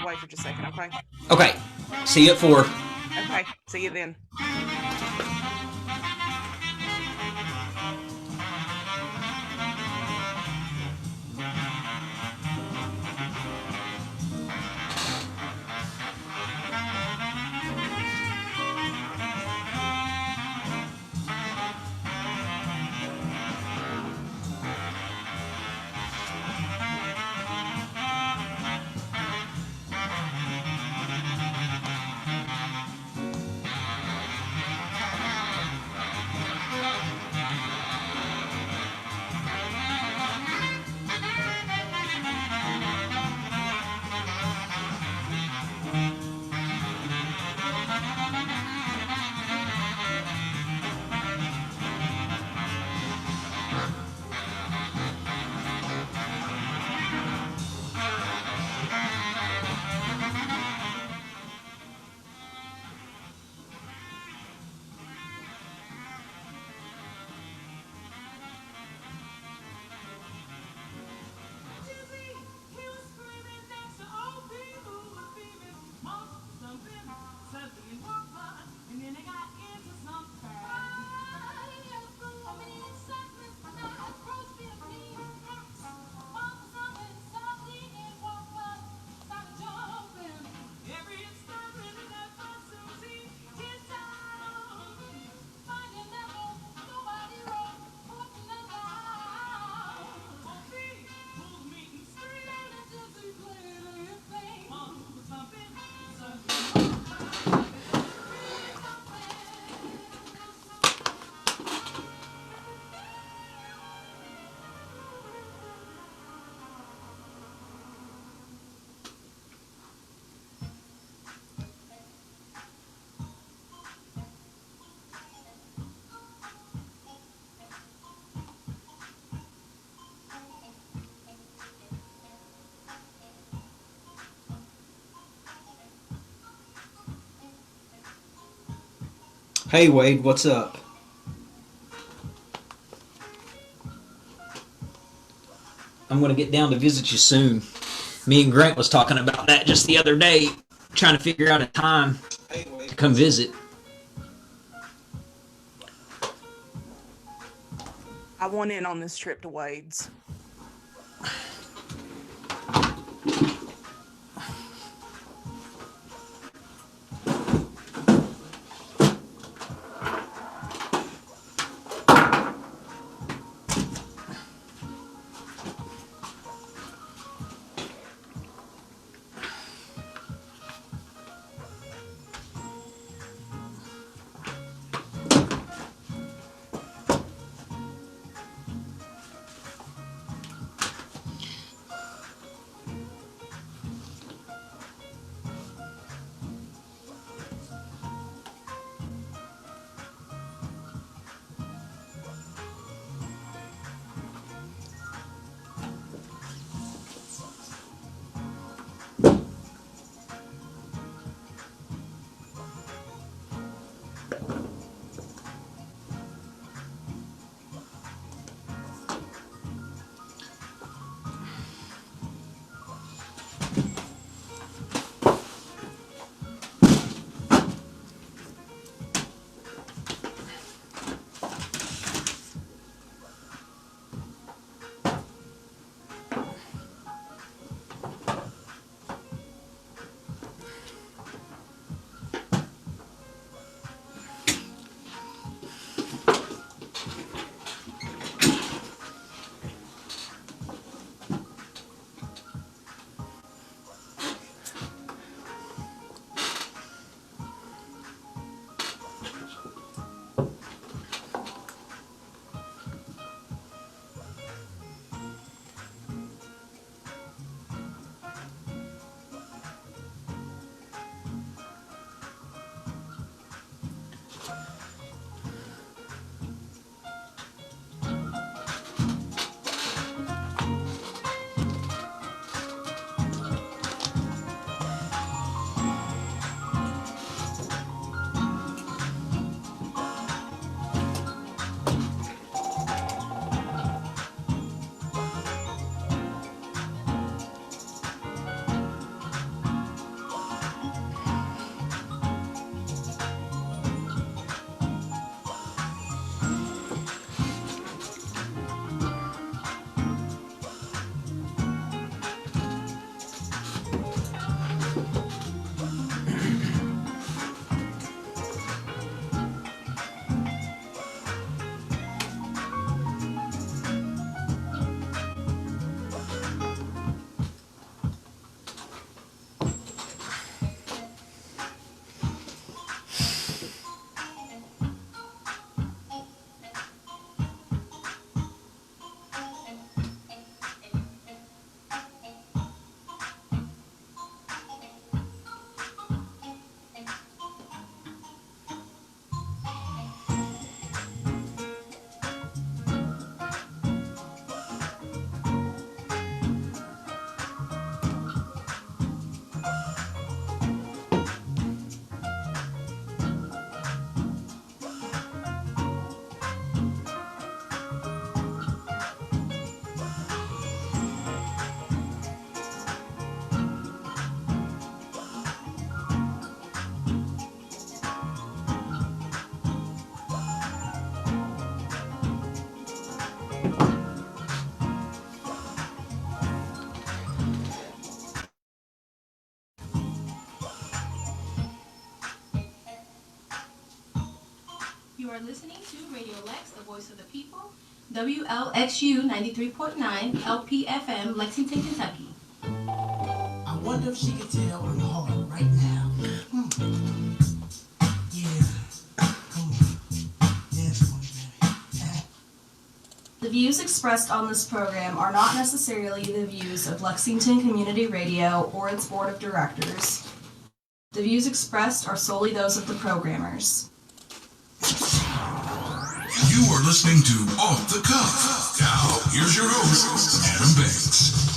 away for just a second, okay? Okay. See you at 4. Okay. See you then. Hey Wade, what's up? I'm going to get down to visit you soon. Me and Grant was talking about that just the other day, trying to figure out a time to come visit. I want in on this trip to Wade's. You are listening to Radio Lex, the voice of the people, WLXU 93.9 LPFM, Lexington, Kentucky. I wonder if she can tell I'm hard right now. Yeah. Come on. Dance for me, baby. The views expressed on this program are not necessarily the views of Lexington Community Radio or its board of directors. The views expressed are solely those of the programmers. You are listening to Off the Cuff. Now, here's your host, Adam Banks.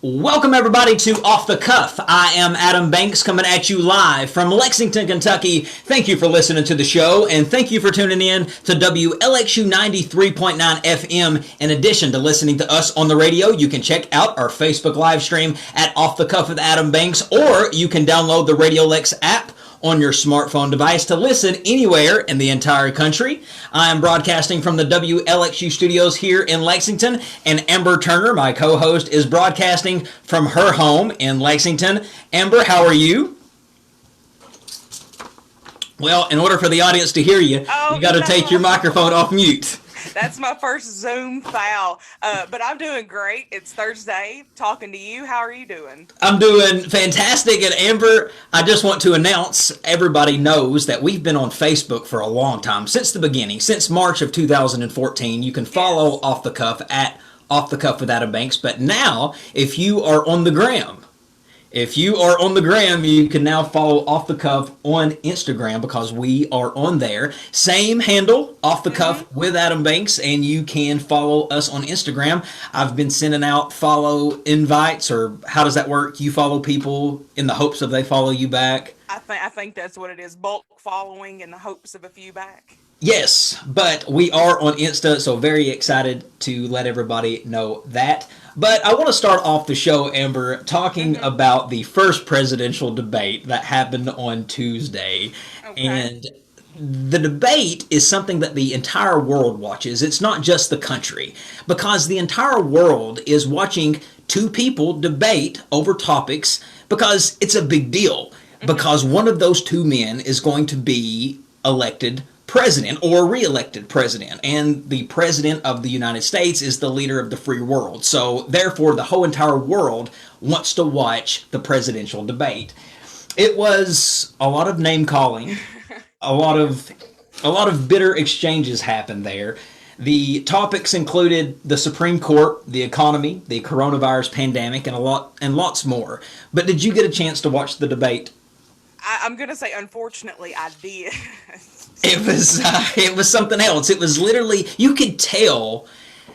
Welcome everybody to Off the Cuff. I am Adam Banks coming at you live from Lexington, Kentucky. Thank you for listening to the show and thank you for tuning in to WLXU 93.9 FM. In addition to listening to us on the radio, you can check out our Facebook live stream at Off the Cuff with Adam Banks, or you can download the Radio Lex app on your smartphone device to listen anywhere in the entire country. I am broadcasting from the WLXU studios here in Lexington, and Amber Turner, my co-host, is broadcasting from her home in Lexington. Amber, how are you? Well, in order for the audience to hear you, you got to take your microphone off mute. That's my first Zoom foul, but I'm doing great. It's Thursday, talking to you. How are you doing? I'm doing fantastic. And Amber, I just want to announce, everybody knows that we've been on Facebook for a long time, since the beginning, since March of 2014. You can follow Off the Cuff at Off the Cuff with Adam Banks. But now, if you are on the gram, you can now follow Off the Cuff on Instagram because we are on there. Same handle, Off the Cuff with Adam Banks, and you can follow us on Instagram. I've been sending out follow invites, or how does that work? You follow people in the hopes of they follow you back? I think that's what it is, bulk following in the hopes of a few back. Yes, but we are on Insta, so very excited to let everybody know that. But I want to start off the show, Amber, talking about the first presidential debate that happened on Tuesday. Okay. And the debate is something that the entire world watches. It's not just the country, because the entire world is watching two people debate over topics because it's a big deal. Because one of those two men is going to be elected president or re-elected president, and the president of the United States is the leader of the free world. So therefore the whole entire world wants to watch the presidential debate. It was a lot of name calling, a lot of bitter exchanges happened there. The topics included the Supreme Court, the economy, the coronavirus pandemic, and lots more. But did you get a chance to watch the debate? I'm going to say, unfortunately, I did. It was something else. It was literally, you could tell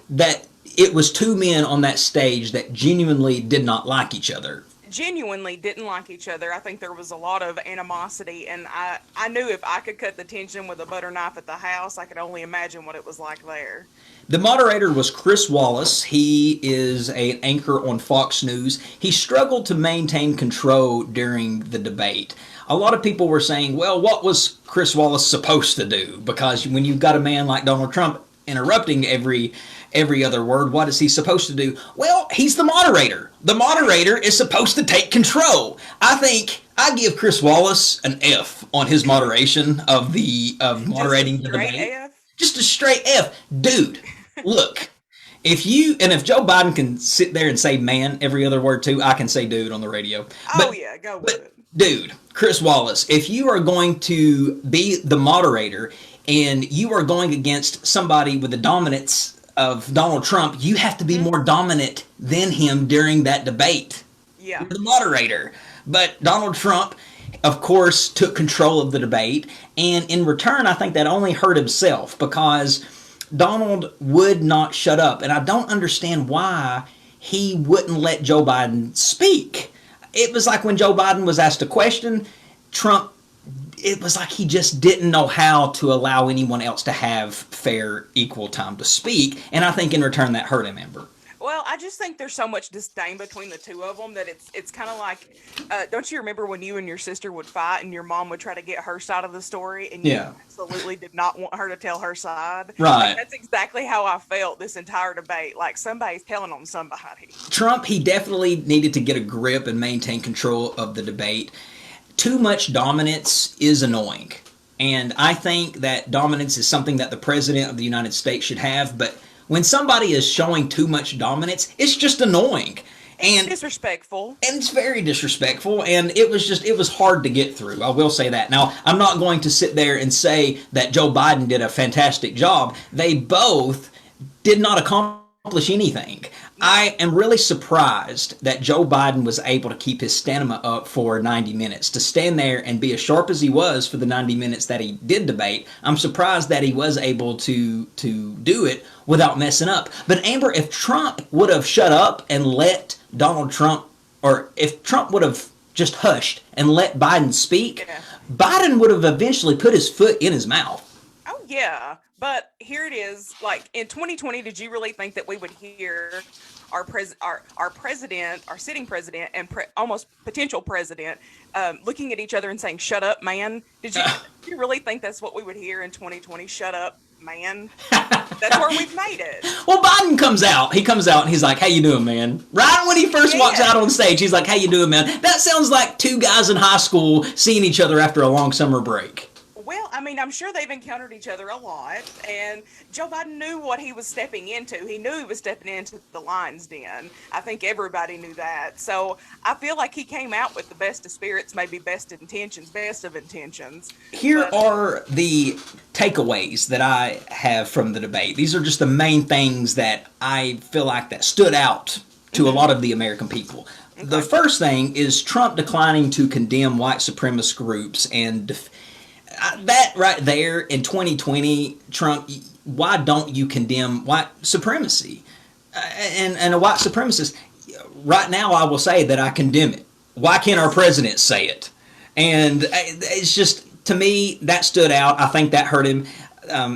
that it was two men on that stage that genuinely did not like each other. Genuinely didn't like each other. I think there was a lot of animosity, and I knew if I could cut the tension with a butter knife at the house, I could only imagine what it was like there. The moderator was Chris Wallace. He is an anchor on Fox News. He struggled to maintain control during the debate. A lot of people were saying, well, what was Chris Wallace supposed to do? Because when you've got a man like Donald Trump interrupting every other word, what is he supposed to do? Well, he's the moderator. The moderator is supposed to take control. I give Chris Wallace an F on his moderation of moderating the debate. F? Just a straight F. Dude, look. If Joe Biden can sit there and say man every other word too, I can say dude on the radio. Go with it. Dude, Chris Wallace, if you are going to be the moderator and you are going against somebody with the dominance of Donald Trump, you have to be more dominant than him during that debate. Yeah. You're the moderator. But Donald Trump, of course, took control of the debate, and in return, I think that only hurt himself because Donald would not shut up, and I don't understand why he wouldn't let Joe Biden speak. It was like when Joe Biden was asked a question, Trump, it was like he just didn't know how to allow anyone else to have fair, equal time to speak. And I think in return that hurt him, Amber. Well, I just think there's so much disdain between the two of them that it's kind of like, don't you remember when you and your sister would fight and your mom would try to get her side of the story and you Yeah. absolutely did not want her to tell her side? Right. Like, that's exactly how I felt this entire debate. Like somebody's telling on somebody. Trump, he definitely needed to get a grip and maintain control of the debate. Too much dominance is annoying. And I think that dominance is something that the President of the United States should have, but when somebody is showing too much dominance, it's just annoying. And disrespectful. And it's very disrespectful, and it was hard to get through. I will say that. Now, I'm not going to sit there and say that Joe Biden did a fantastic job. They both did not accomplish anything. I am really surprised that Joe Biden was able to keep his stamina up for 90 minutes, to stand there and be as sharp as he was for the 90 minutes that he did debate. I'm surprised that he was able to do it without messing up. But Amber, if Trump would have shut up and let Donald Trump, or if Trump would have just hushed and let Biden speak, Biden would have eventually put his foot in his mouth. Oh, yeah. But here it is. Like in 2020, did you really think that we would hear our president, our sitting president, and almost potential president looking at each other and saying, "Shut up, man"? Did you really think that's what we would hear in 2020? Shut up, man. That's where we've made it. Well, Biden comes out. He comes out and he's like, "How you doing, man?" Right when he first walks out on stage, he's like, "How you doing, man?" That sounds like two guys in high school seeing each other after a long summer break. Well, I mean, I'm sure they've encountered each other a lot, and Joe Biden knew what he was stepping into. He knew he was stepping into the lion's den. I think everybody knew that. So I feel like he came out with the best of spirits, maybe best of intentions. Here are the takeaways that I have from the debate. These are just the main things that I feel like that stood out to a lot of the American people. Okay. The first thing is Trump declining to condemn white supremacist groups and that right there in 2020, Trump, why don't you condemn white supremacy? And a white supremacist, right now I will say that I condemn it. Why can't our president say it? And it's just, to me, that stood out. I think that hurt him.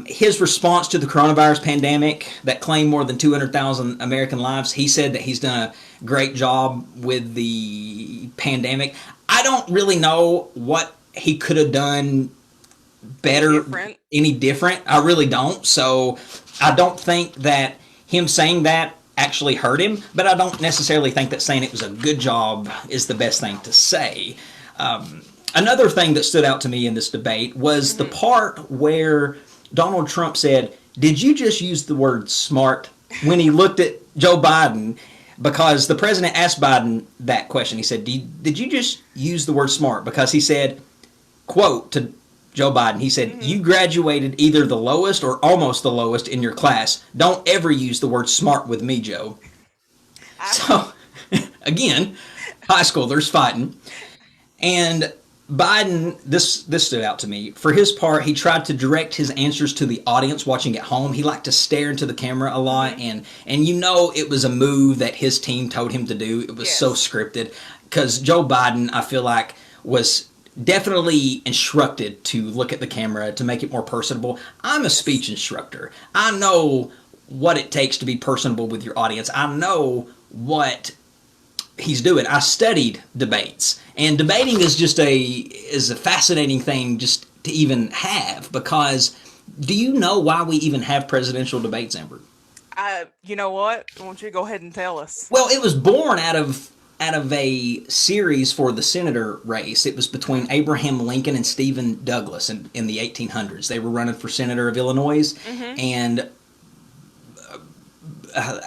His response to the coronavirus pandemic that claimed more than 200,000 American lives, he said that he's done a great job with the pandemic. I don't really know what he could have done better, any different. I really don't. So I don't think that him saying that actually hurt him, but I don't necessarily think that saying it was a good job is the best thing to say. Another thing that stood out to me in this debate was the part where Donald Trump said, "Did you just use the word smart?" when he looked at Joe Biden, because the president asked Biden that question. He said, "Did you just use the word smart?" Because he said, quote, to Joe Biden, he said, "You graduated either the lowest or almost the lowest in your class. Don't ever use the word smart with me, Joe." So, again, high schoolers fighting. And Biden, this stood out to me. For his part, he tried to direct his answers to the audience watching at home. He liked to stare into the camera a lot. And you know it was a move that his team told him to do. It was so scripted. Because Joe Biden, I feel like, was definitely instructed to look at the camera to make it more personable. I'm a speech instructor. I know what it takes to be personable with your audience. I know what he's doing. I studied debates, and debating is just a fascinating thing just to even have, because do you know why we even have presidential debates, Amber? You know what? Why don't you go ahead and tell us? Well, it was born out of a series for the senator race. It was between Abraham Lincoln and Stephen Douglas in the 1800s. They were running for senator of Illinois, and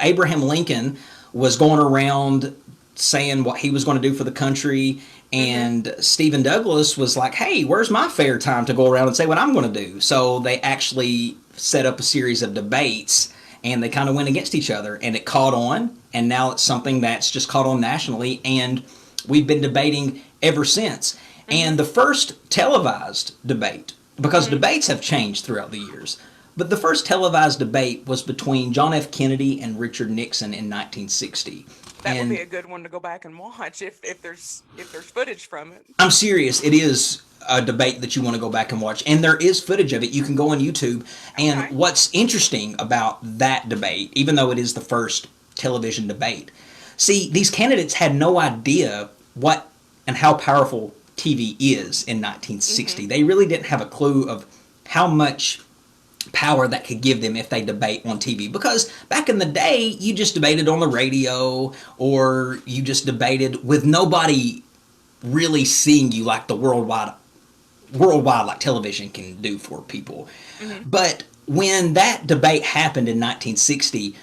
Abraham Lincoln was going around saying what he was going to do for the country, and Stephen Douglas was like, "Hey, where's my fair time to go around and say what I'm going to do?" So they actually set up a series of debates, and they kind of went against each other, and it caught on. And now it's something that's just caught on nationally, and we've been debating ever since. And the first televised debate, because debates have changed throughout the years, but the first televised debate was between John F. Kennedy and Richard Nixon in 1960. That would be a good one to go back and watch if there's footage from it. I'm serious. It is a debate that you want to go back and watch, and there is footage of it. You can go on YouTube. And what's interesting about that debate, even though it is the first television debate. See, these candidates had no idea what and how powerful TV is in 1960. They really didn't have a clue of how much power that could give them if they debate on TV. Because back in the day, you just debated on the radio, or you just debated with nobody really seeing you like the worldwide like television can do for people. But when that debate happened in 1960,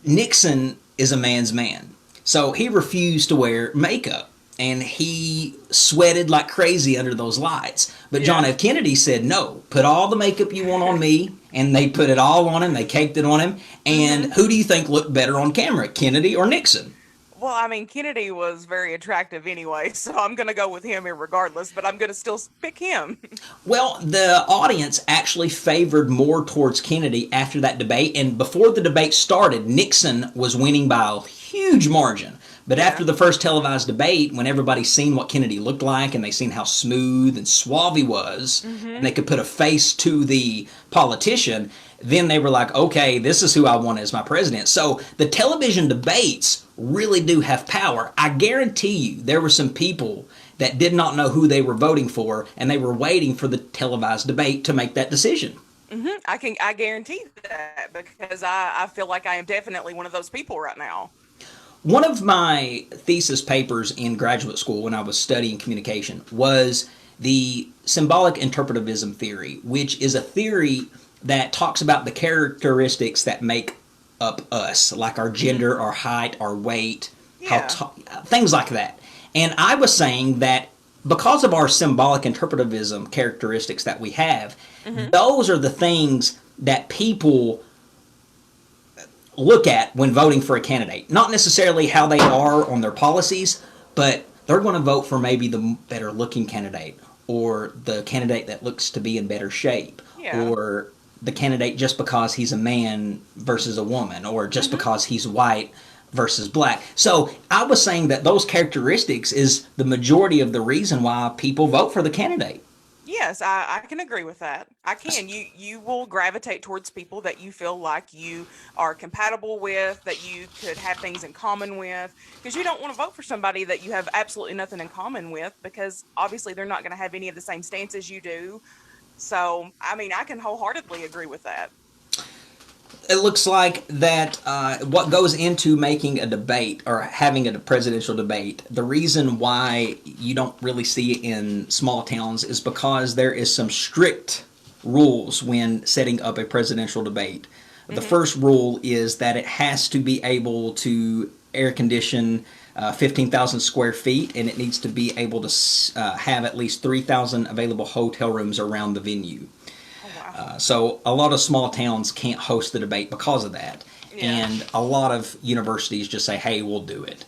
Nixon is a man's man. So he refused to wear makeup, and he sweated like crazy under those lights. But John F. Kennedy said, no, put all the makeup you want on me. And they put it all on him. They caked it on him. And who do you think looked better on camera, Kennedy or Nixon? Well, I mean, Kennedy was very attractive anyway, so I'm going to go with him regardless, but I'm going to still pick him. Well, the audience actually favored more towards Kennedy after that debate. And before the debate started, Nixon was winning by a huge margin. But after the first televised debate, when everybody seen what Kennedy looked like and they seen how smooth and suave he was, and they could put a face to the politician, then they were like, okay, this is who I want as my president. So the television debates really do have power. I guarantee you there were some people that did not know who they were voting for, and they were waiting for the televised debate to make that decision. I guarantee that, because I feel like I am definitely one of those people right now. One of my thesis papers in graduate school when I was studying communication was the symbolic interpretivism theory, which is a theory that talks about the characteristics that make up us, like our gender, our height, our weight, things like that. And I was saying that because of our symbolic interpretivism characteristics that we have, those are the things that people look at when voting for a candidate. Not necessarily how they are on their policies, but they're going to vote for maybe the better looking candidate, or the candidate that looks to be in better shape, or the candidate just because he's a man versus a woman, or just because he's white versus black. So I was saying that those characteristics is the majority of the reason why people vote for the candidate. Yes, I can agree with that. I can. You will gravitate towards people that you feel like you are compatible with, that you could have things in common with, because you don't want to vote for somebody that you have absolutely nothing in common with, because obviously they're not going to have any of the same stances you do. So, I mean, I can wholeheartedly agree with that. It looks like that what goes into making a debate or having a presidential debate, the reason why you don't really see it in small towns is because there is some strict rules when setting up a presidential debate. The first rule is that it has to be able to air condition 15,000 square feet, and it needs to be able to have at least 3,000 available hotel rooms around the venue. So a lot of small towns can't host the debate because of that. And a lot of universities just say, hey, we'll do it.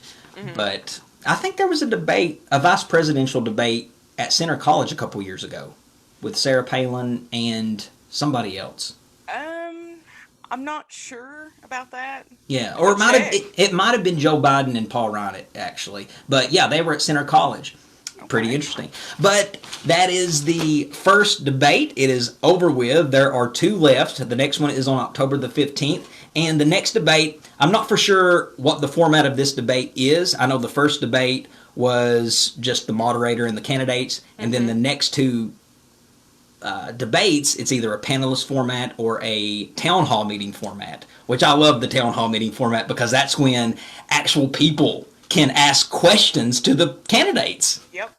But I think there was a vice presidential debate at Center College a couple years ago with Sarah Palin and somebody else. I'm not sure about that. Yeah, or it might have been Joe Biden and Paul Ryan, actually. But yeah, they were at Center College. Pretty interesting. But that is the first debate. It is over with. There are two left. The next one is on October the 15th. And the next debate, I'm not for sure what the format of this debate is. I know the first debate was just the moderator and the candidates. And then the next two debates, it's either a panelist format or a town hall meeting format, which I love the town hall meeting format because that's when actual people can ask questions to the candidates. Yep.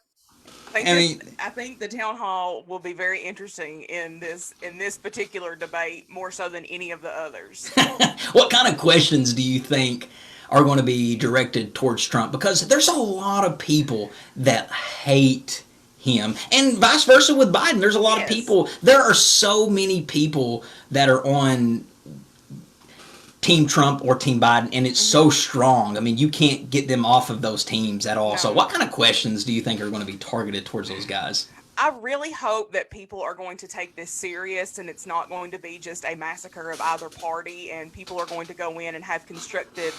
I think the town hall will be very interesting in this particular debate, more so than any of the others. What kind of questions do you think are going to be directed towards Trump? Because there's a lot of people that hate him, and vice versa with Biden. There's a lot of people. There are so many people that are on Team Trump or Team Biden, and it's so strong. I mean, you can't get them off of those teams at all. No. So what kind of questions do you think are going to be targeted towards those guys? I really hope that people are going to take this serious, and it's not going to be just a massacre of either party, and people are going to go in and have constructed,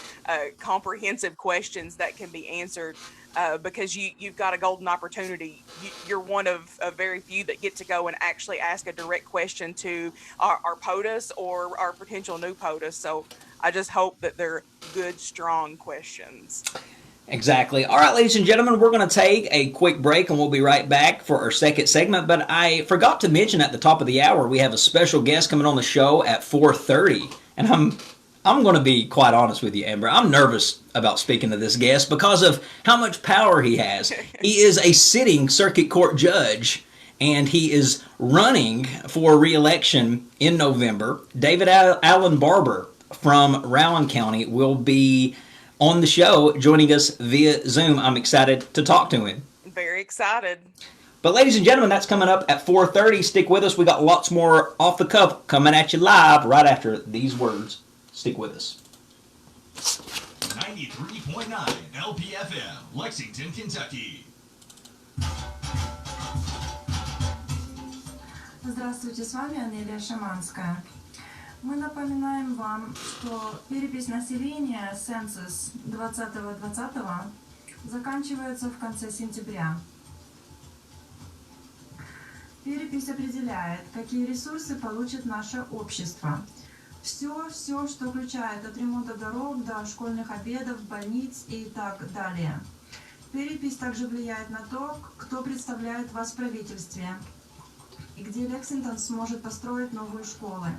comprehensive questions that can be answered, because you've got a golden opportunity. You're one of very few that get to go and actually ask a direct question to our POTUS or our potential new POTUS. So I just hope that they're good, strong questions. Exactly. All right, ladies and gentlemen, we're going to take a quick break and we'll be right back for our second segment. But I forgot to mention at the top of the hour, we have a special guest coming on the show at 4:30. And I'm going to be quite honest with you, Amber. I'm nervous about speaking to this guest because of how much power he has. He is a sitting circuit court judge, and he is running for re-election in November. David Allen Barber from Rowan County will be on the show, joining us via Zoom. I'm excited to talk to him. Very excited. But ladies and gentlemen, that's coming up at 4:30. Stick with us. We got lots more off the cuff coming at you live right after these words. Stick with us. 93.9 LPFM, Lexington, Kentucky. Здравствуйте, с вами Анелия Шаманская. Мы напоминаем вам, что перепись населения, census 2020 заканчивается в конце сентября. Перепись определяет, какие ресурсы получит наше общество. Все, что включает от ремонта дорог до школьных обедов, больниц и так далее. Перепись также влияет на то, кто представляет вас в правительстве и где Лексингтон сможет построить новые школы.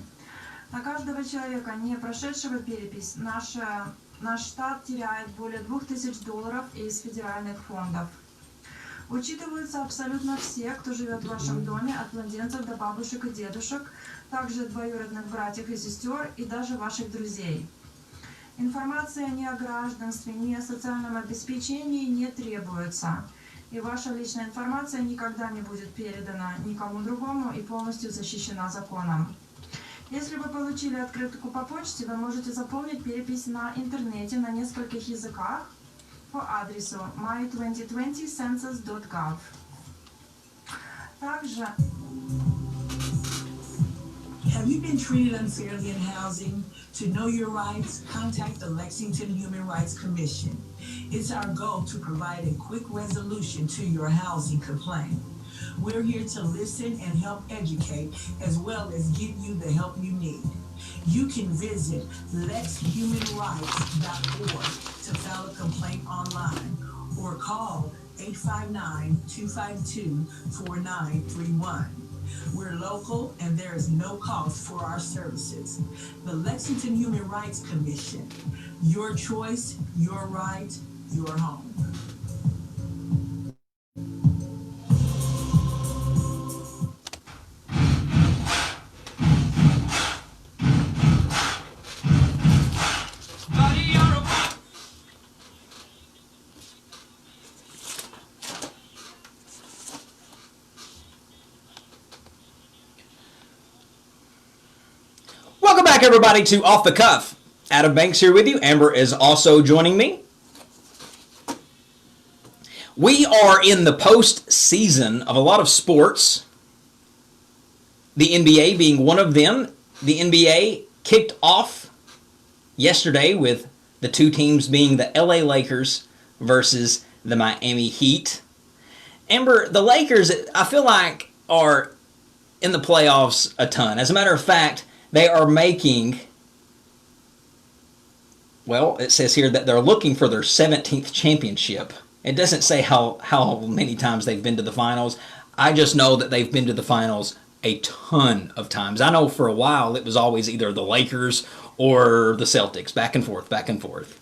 На каждого человека, не прошедшего перепись, наш штат теряет более $2000 из федеральных фондов. Учитываются абсолютно все, кто живет в вашем доме, от младенцев до бабушек и дедушек, также двоюродных братьев и сестер и даже ваших друзей. Информация ни о гражданстве, ни о социальном обеспечении не требуется, и ваша личная информация никогда не будет передана никому другому и полностью защищена законом. Если вы получили открытку по почте, вы можете заполнить перепись на интернете на нескольких языках по адресу my2020census.gov. Также Have you been treated unfairly in housing? To know your rights, contact the Lexington Human Rights Commission. It's our goal to provide a quick resolution to your housing complaint. We're here to listen and help educate, as well as give you the help you need. You can visit lexhumanrights.org to file a complaint online or call 859-252-4931. We're local and there is no cost for our services. The Lexington Human Rights Commission. Your choice, your right, your home. Welcome back, everybody, to Off the Cuff. Adam Banks here with you. Amber is also joining me. We are in the postseason of a lot of sports, the NBA being one of them. The NBA kicked off yesterday with the two teams being the LA Lakers versus the Miami Heat. Amber, the Lakers, I feel like, are in the playoffs a ton. As a matter of fact, they are making, well, it says here that they're looking for their 17th championship. It doesn't say how many times they've been to the finals. I just know that they've been to the finals a ton of times. I know for a while it was always either the Lakers or the Celtics, back and forth, back and forth.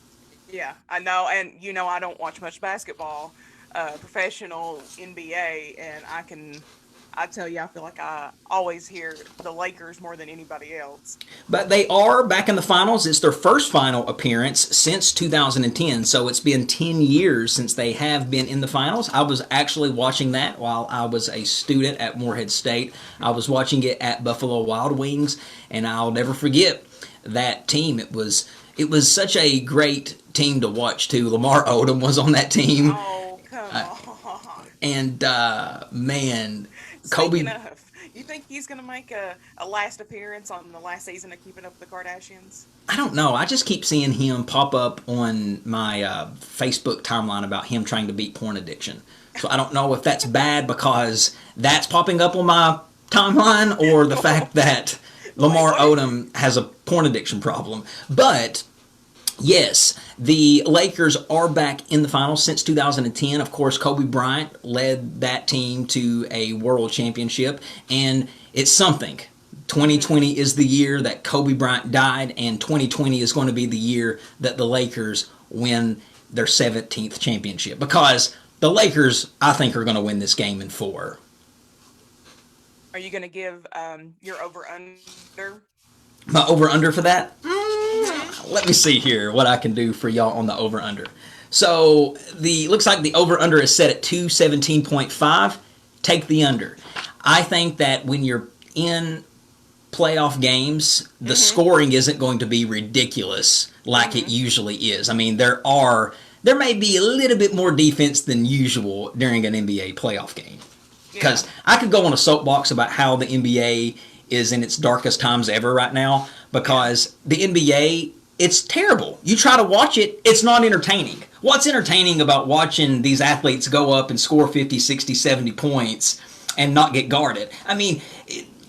Yeah, I know. And, I don't watch much basketball, professional NBA, and I tell you, I feel like I always hear the Lakers more than anybody else. But they are back in the finals. It's their first final appearance since 2010, so it's been 10 years since they have been in the finals. I was actually watching that while I was a student at Morehead State. I was watching it at Buffalo Wild Wings, and I'll never forget that team. It was such a great team to watch, too. Lamar Odom was on that team. Oh, come on. And, man, Kobe. Speaking of, you think he's going to make a last appearance on the last season of Keeping Up with the Kardashians? I don't know. I just keep seeing him pop up on my Facebook timeline about him trying to beat porn addiction. So I don't know if that's bad because that's popping up on my timeline or the fact that Lamar Wait, what? Odom has a porn addiction problem. But yes, the Lakers are back in the finals since 2010. Of course, Kobe Bryant led that team to a world championship, and it's something. 2020 is the year that Kobe Bryant died, and 2020 is going to be the year that the Lakers win their 17th championship, because the Lakers, I think, are going to win this game in 4. Are you going to give your over-under? My over-under for that? Let me see here what I can do for y'all on the over-under. So, looks like the over-under is set at 217.5. Take the under. I think that when you're in playoff games, the scoring isn't going to be ridiculous like it usually is. I mean, there may be a little bit more defense than usual during an NBA playoff game. Because I could go on a soapbox about how the NBA is in its darkest times ever right now, because the NBA, it's terrible. You try to watch it, it's not entertaining. What's entertaining about watching these athletes go up and score 50, 60, 70 points and not get guarded? I mean,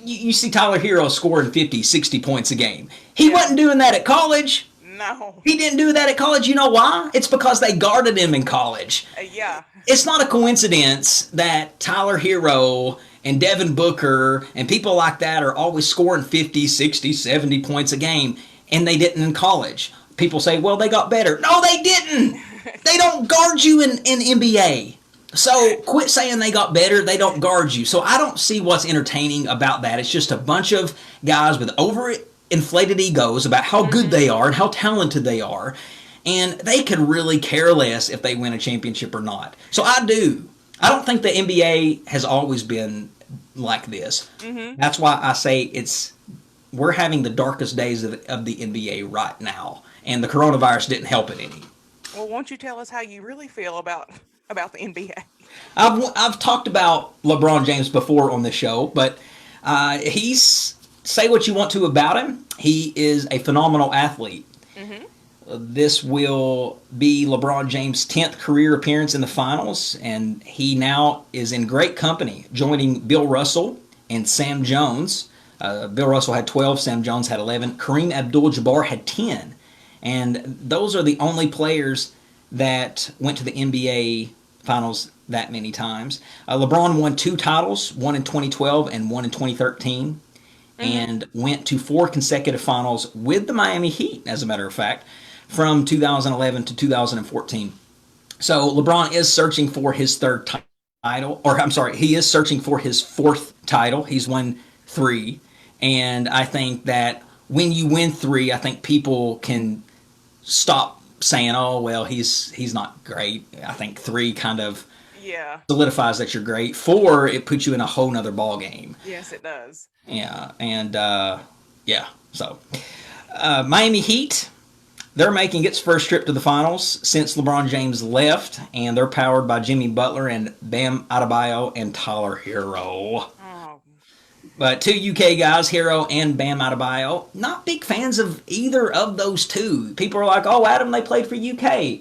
you see Tyler Hero scoring 50, 60 points a game. He wasn't doing that at college. No. He didn't do that at college. You know why? It's because they guarded him in college. Yeah. It's not a coincidence that Tyler Hero and Devin Booker and people like that are always scoring 50, 60, 70 points a game, and they didn't in college. People say, well, they got better. No, they didn't. They don't guard you in NBA. So quit saying they got better. They don't guard you. So I don't see what's entertaining about that. It's just a bunch of guys with overinflated egos about how good they are and how talented they are. And they could really care less if they win a championship or not. So I don't think the NBA has always been like this. That's why I say we're having the darkest days of the NBA right now. And the coronavirus didn't help it any. Well, won't you tell us how you really feel about the NBA? I've talked about LeBron James before on this show, but say what you want to about him. He is a phenomenal athlete. This will be LeBron James' 10th career appearance in the finals, and he now is in great company, joining Bill Russell and Sam Jones. Bill Russell had 12, Sam Jones had 11, Kareem Abdul-Jabbar had 10. And those are the only players that went to the NBA finals that many times. LeBron won 2 titles, one in 2012 and one in 2013, and went to 4 consecutive finals with the Miami Heat, as a matter of fact, from 2011 to 2014. So LeBron is searching for his third title, he is searching for his 4th title. He's won 3, and I think that when you win 3, I think people can stop saying, oh, well, he's not great. I think 3 kind of solidifies that you're great. 4, it puts you in a whole nother ball game. Yes, it does. Yeah, and so Miami Heat, they're making its first trip to the finals since LeBron James left, and they're powered by Jimmy Butler and Bam Adebayo and Tyler Hero. But 2 UK guys, Hero and Bam Adebayo, not big fans of either of those two. People are like, oh, Adam, they played for UK.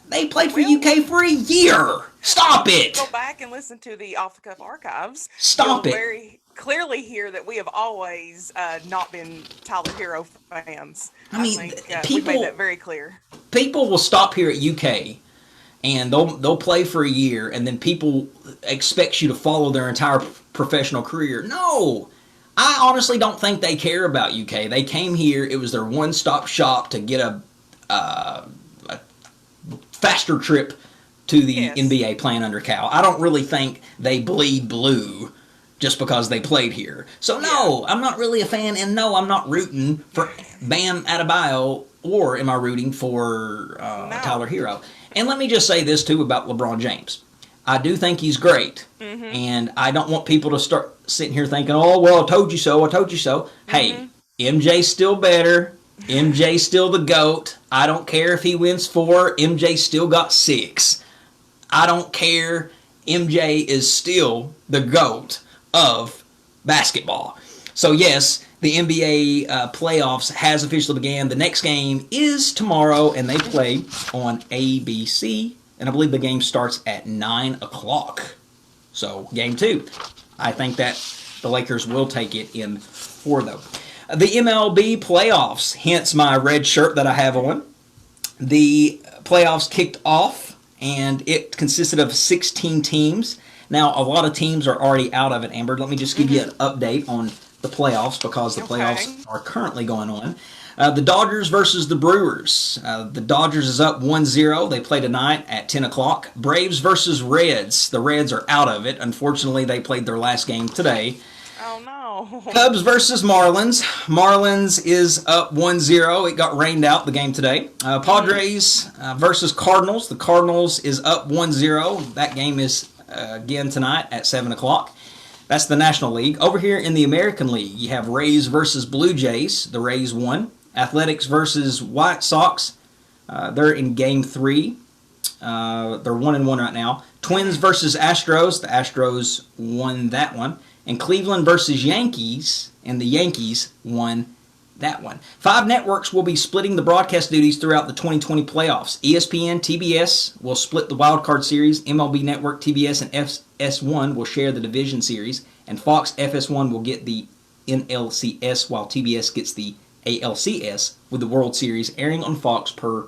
They played for UK for a year. Stop it. Go back and listen to the Off the Cuff archives. Stop You'll it. very clearly hear that we have always not been Tyler Hero fans. I mean, think, people we made that very clear. People will stop here at UK, and they'll play for a year, and then people expect you to follow their entire professional career. No, I honestly don't think they care about UK. They came here; it was their one-stop shop to get a faster trip to the NBA playing under Cal. I don't really think they bleed blue just because they played here. So no, I'm not really a fan, and no, I'm not rooting for Bam Adebayo, or am I rooting for Tyler Hero? And let me just say this too about LeBron James. I do think he's great, and I don't want people to start sitting here thinking, oh, well, I told you so, I told you so. Hey, MJ's still better. MJ's still the GOAT. I don't care if he wins 4. MJ still got 6. I don't care. MJ is still the GOAT of basketball. So yes, the NBA playoffs has officially began. The next game is tomorrow, and they play on ABC, and I believe the game starts at 9 o'clock. So game 2. I think that the Lakers will take it in 4, though. The MLB Playoffs, hence my red shirt that I have on. The playoffs kicked off, and it consisted of 16 teams. Now, a lot of teams are already out of it, Amber. Let me just give you an update on the playoffs because the playoffs are currently going on. The Dodgers versus the Brewers. The Dodgers is up 1-0. They play tonight at 10 o'clock. Braves versus Reds. The Reds are out of it. Unfortunately, they played their last game today. Oh, no. Cubs versus Marlins. Marlins is up 1-0. It got rained out the game today. Padres versus Cardinals. The Cardinals is up 1-0. That game is again tonight at 7 o'clock. That's the National League. Over here in the American League, you have Rays versus Blue Jays. The Rays won. Athletics versus White Sox. They're in Game 3. They're 1-1 right now. Twins versus Astros. The Astros won that one. And Cleveland versus Yankees. And the Yankees won that one. 5 networks will be splitting the broadcast duties throughout the 2020 playoffs. ESPN, TBS will split the Wild Card Series. MLB Network, TBS, and FS1 will share the Division Series. And Fox FS1 will get the NLCS while TBS gets the ALCS, with the World Series airing on Fox per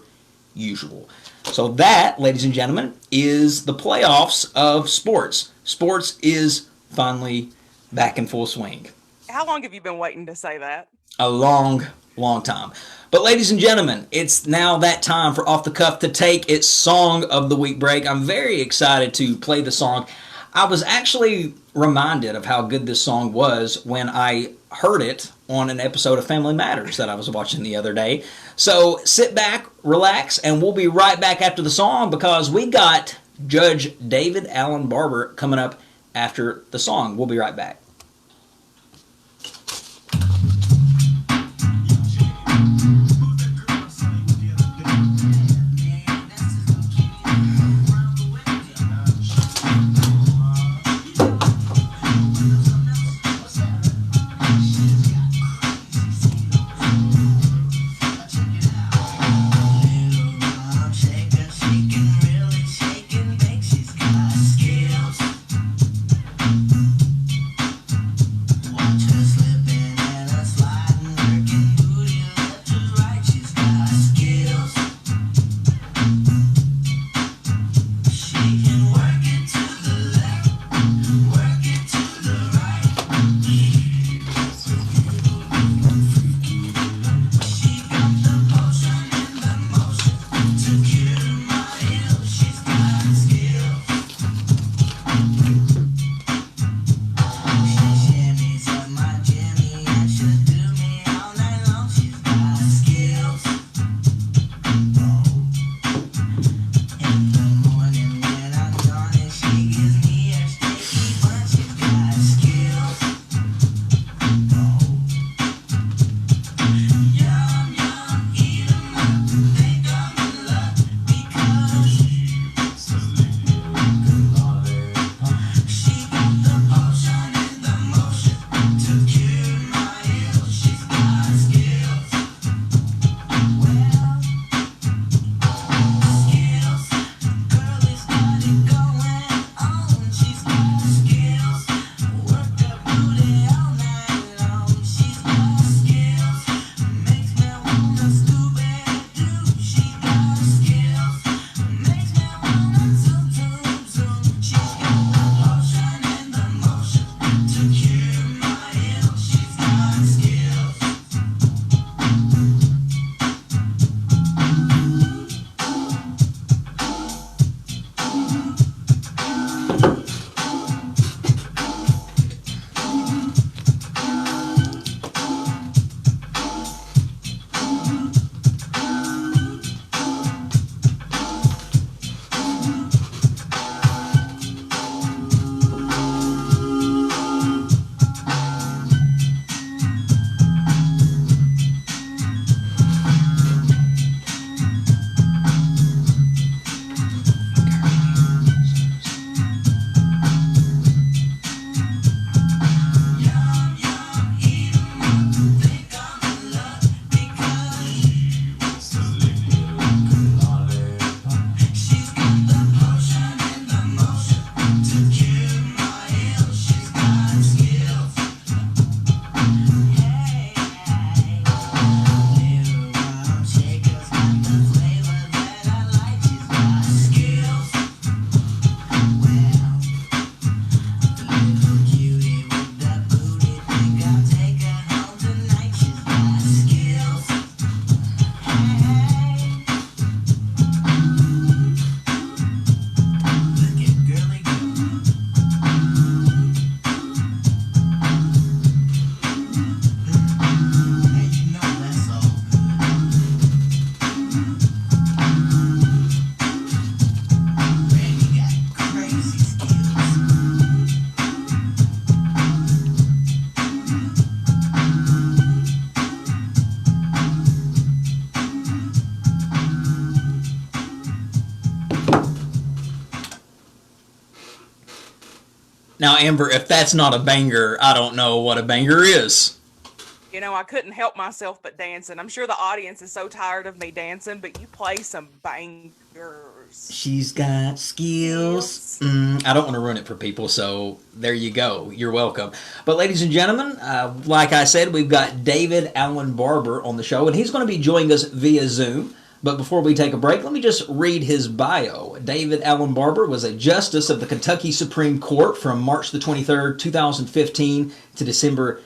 usual. So that, ladies and gentlemen, is the playoffs of sports. Sports is finally back in full swing. How long have you been waiting to say that? A long, long time. But ladies and gentlemen, it's now that time for Off the Cuff to take its Song of the Week break. I'm very excited to play the song. I was actually reminded of how good this song was when I heard it on an episode of Family Matters that I was watching the other day. So sit back, relax, and we'll be right back after the song because we got Judge David Allen Barber coming up after the song. We'll be right back. Now, Amber, if that's not a banger, I don't know what a banger is. You know, I couldn't help myself but dancing. I'm sure the audience is so tired of me dancing, but you play some bangers. She's got skills. I don't want to ruin it for people, so there you go. You're welcome. But ladies and gentlemen, like I said, we've got David Allen Barber on the show, and he's going to be joining us via Zoom. But before we take a break, let me just read his bio. David Allen Barber was a justice of the Kentucky Supreme Court from March the 23rd, 2015 to December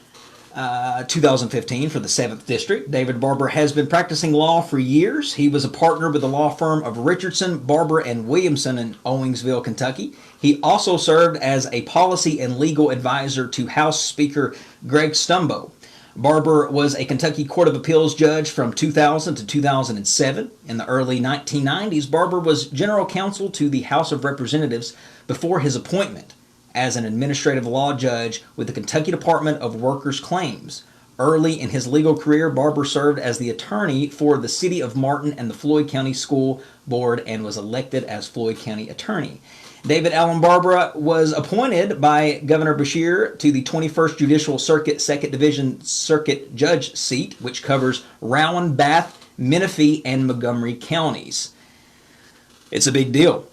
2015 for the 7th District. David Barber has been practicing law for years. He was a partner with the law firm of Richardson, Barber, and Williamson in Owingsville, Kentucky. He also served as a policy and legal advisor to House Speaker Greg Stumbo. Barber was a Kentucky Court of Appeals judge from 2000 to 2007. In the early 1990s, Barber was general counsel to the House of Representatives before his appointment as an administrative law judge with the Kentucky Department of Workers' Claims. Early in his legal career, Barber served as the attorney for the City of Martin and the Floyd County School Board and was elected as Floyd County Attorney. David Allen Barber was appointed by Governor Beshear to the 21st Judicial Circuit 2nd Division Circuit Judge seat, which covers Rowan, Bath, Menifee, and Montgomery counties. It's a big deal.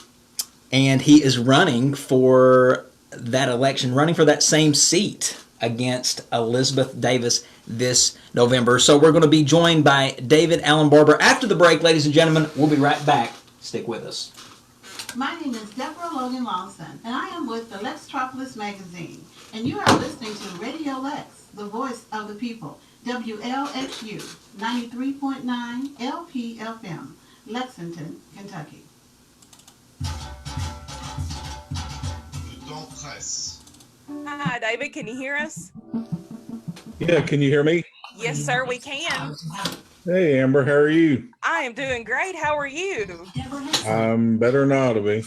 And he is running for that election, running for that same seat against Elizabeth Davis this November. So we're going to be joined by David Allen Barber after the break, ladies and gentlemen. We'll be right back. Stick with us. My name is Deborah Logan Lawson, and I am with the Lextropolis magazine. And you are listening to Radio Lex, the voice of the people, WLXU 93.9 LPFM, Lexington, Kentucky. Don't press. Hi, David. Can you hear us? Yeah, can you hear me? Yes, sir, we can. Hey, Amber, how are you? I am doing great. How are you? I'm better than I ought to be.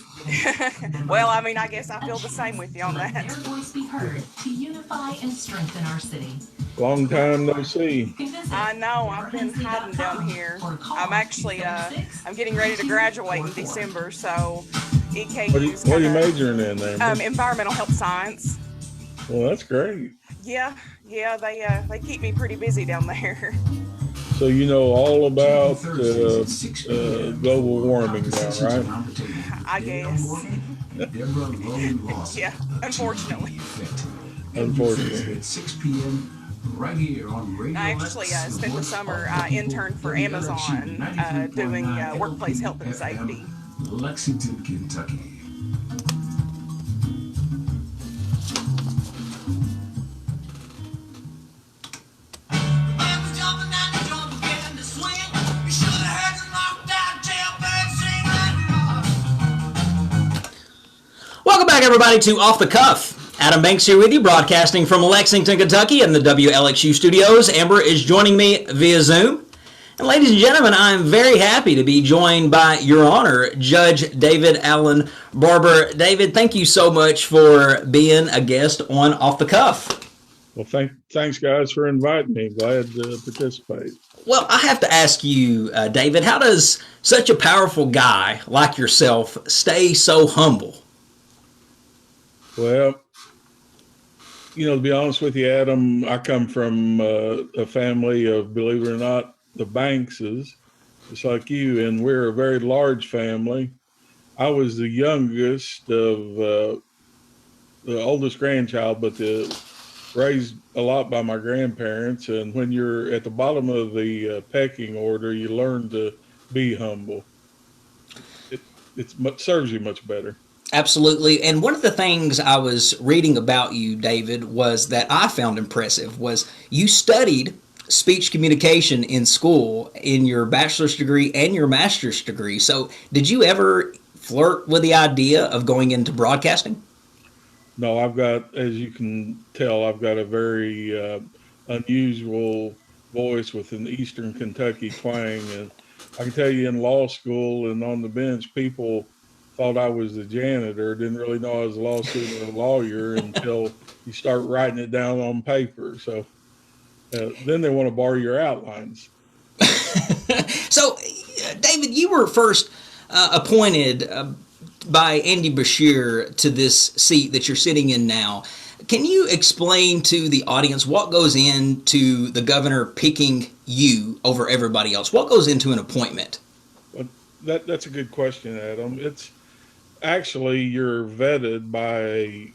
Well, I mean, I guess I feel the same with you on Let that. their voice be heard to unify and strengthen our city. Long time no see. I know. I've been hiding down here. I'm actually, I'm getting ready to graduate in December, so EKU's What are you majoring in, Amber? environmental health science. Well, that's great. Yeah, they keep me pretty busy down there. So you know all about global warming now, right? I guess. Yeah, unfortunately. Unfortunately. I actually spent the summer, I interned for Amazon doing workplace health and safety. Lexington, Kentucky. Welcome back, everybody, to Off the Cuff. Adam Banks here with you, broadcasting from Lexington, Kentucky in the WLXU studios. Amber is joining me via Zoom. And ladies and gentlemen, I'm very happy to be joined by Your Honor, Judge David Allen Barber. David, thank you so much for being a guest on Off the Cuff. Well, thanks, guys, for inviting me. Glad to participate. Well, I have to ask you, David, how does such a powerful guy like yourself stay so humble? Well, to be honest with you, Adam, I come from a family of, believe it or not, the Bankses, just like you, and we're a very large family. I was the youngest of the oldest grandchild, but raised a lot by my grandparents. And when you're at the bottom of the pecking order, you learn to be humble. It serves you much better. Absolutely. And one of the things I was reading about you, David, was that I found impressive was you studied speech communication in school in your bachelor's degree and your master's degree. So did you ever flirt with the idea of going into broadcasting? No, I've got, as you can tell, I've got a very unusual voice with an Eastern Kentucky twang. And I can tell you in law school and on the bench, people thought I was the janitor, didn't really know I was a law student or a lawyer until you start writing it down on paper. So then they want to borrow your outlines. So, David, you were first appointed by Andy Bashir to this seat that you're sitting in now. Can you explain to the audience what goes into the governor picking you over everybody else? What goes into an appointment? Well, that's a good question, Adam. It's actually you're vetted by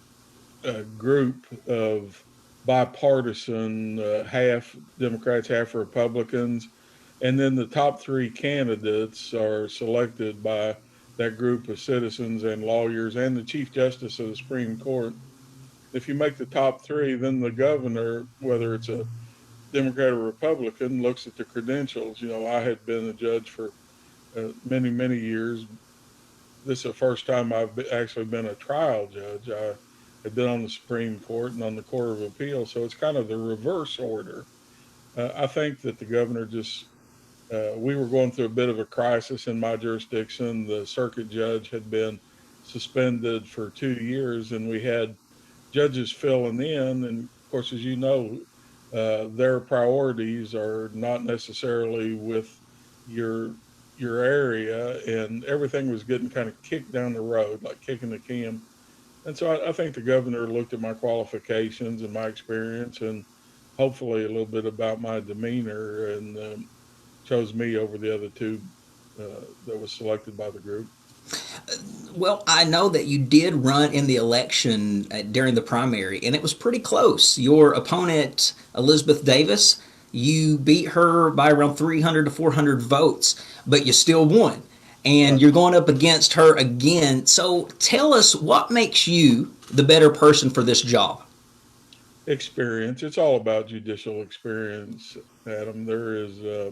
a group of bipartisan, half Democrats, half Republicans, and then the top three candidates are selected by that group of citizens and lawyers and the Chief Justice of the Supreme Court. If you make the top three, then the governor, whether it's a Democrat or Republican, looks at the credentials. You know, I had been a judge for many, many years. This is the first time I've actually been a trial judge. I had been on the Supreme Court and on the Court of Appeal, so it's kind of the reverse order. I think that the governor just, we were going through a bit of a crisis in my jurisdiction. The circuit judge had been suspended for 2 years, and we had judges filling in. And of course, as you know, their priorities are not necessarily with your area, and everything was getting kind of kicked down the road, like kicking the can. And so I think the governor looked at my qualifications and my experience, and hopefully a little bit about my demeanor, and chose me over the other two that was selected by the group. Well, I know that you did run in the election during the primary, and it was pretty close. Your opponent, Elizabeth Davis, you beat her by around 300 to 400 votes, but you still won. And you're going up against her again. So tell us, what makes you the better person for this job? Experience. It's all about judicial experience, Adam. There is, you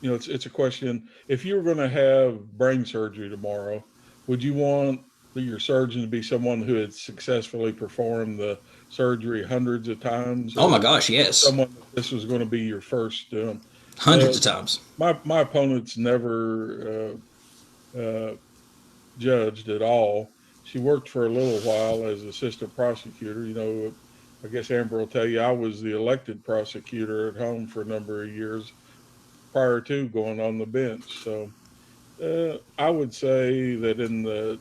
know, it's a question. If you were going to have brain surgery tomorrow, would you want your surgeon to be someone who had successfully performed the surgery hundreds of times? Oh my gosh, yes. Someone, this was going to be your first. Hundreds of times. My opponent's never judged at all. She worked for a little while as assistant prosecutor. You know, I guess Amber will tell you I was the elected prosecutor at home for a number of years prior to going on the bench. So I would say that in the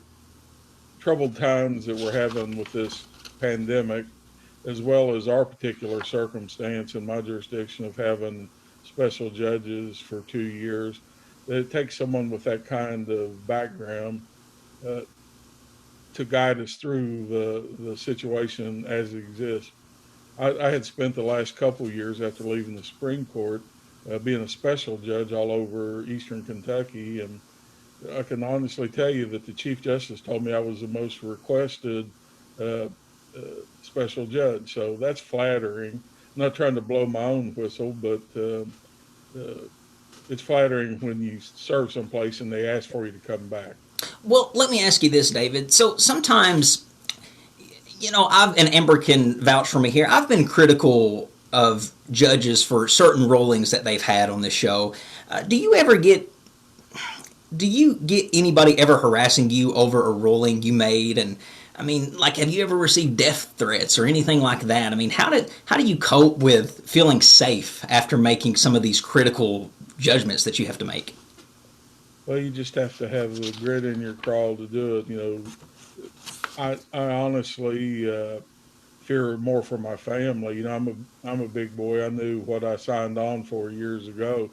troubled times that we're having with this pandemic, as well as our particular circumstance in my jurisdiction of having special judges for 2 years, it takes someone with that kind of background to guide us through the situation as it exists. I had spent the last couple years after leaving the Supreme Court being a special judge all over Eastern Kentucky, and I can honestly tell you that the Chief Justice told me I was the most requested special judge. So that's flattering. I'm not trying to blow my own whistle, but it's flattering when you serve someplace and they ask for you to come back. Well, let me ask you this, David. So sometimes, you know, and Amber can vouch for me here, I've been critical of judges for certain rulings that they've had on the show. Do you get anybody ever harassing you over a ruling you made? And I mean, like, have you ever received death threats or anything like that? I mean, how do you cope with feeling safe after making some of these critical judgments that you have to make? Well, you just have to have the grit in your crawl to do it. You know, I honestly fear more for my family. You know, I'm a big boy. I knew what I signed on for years ago.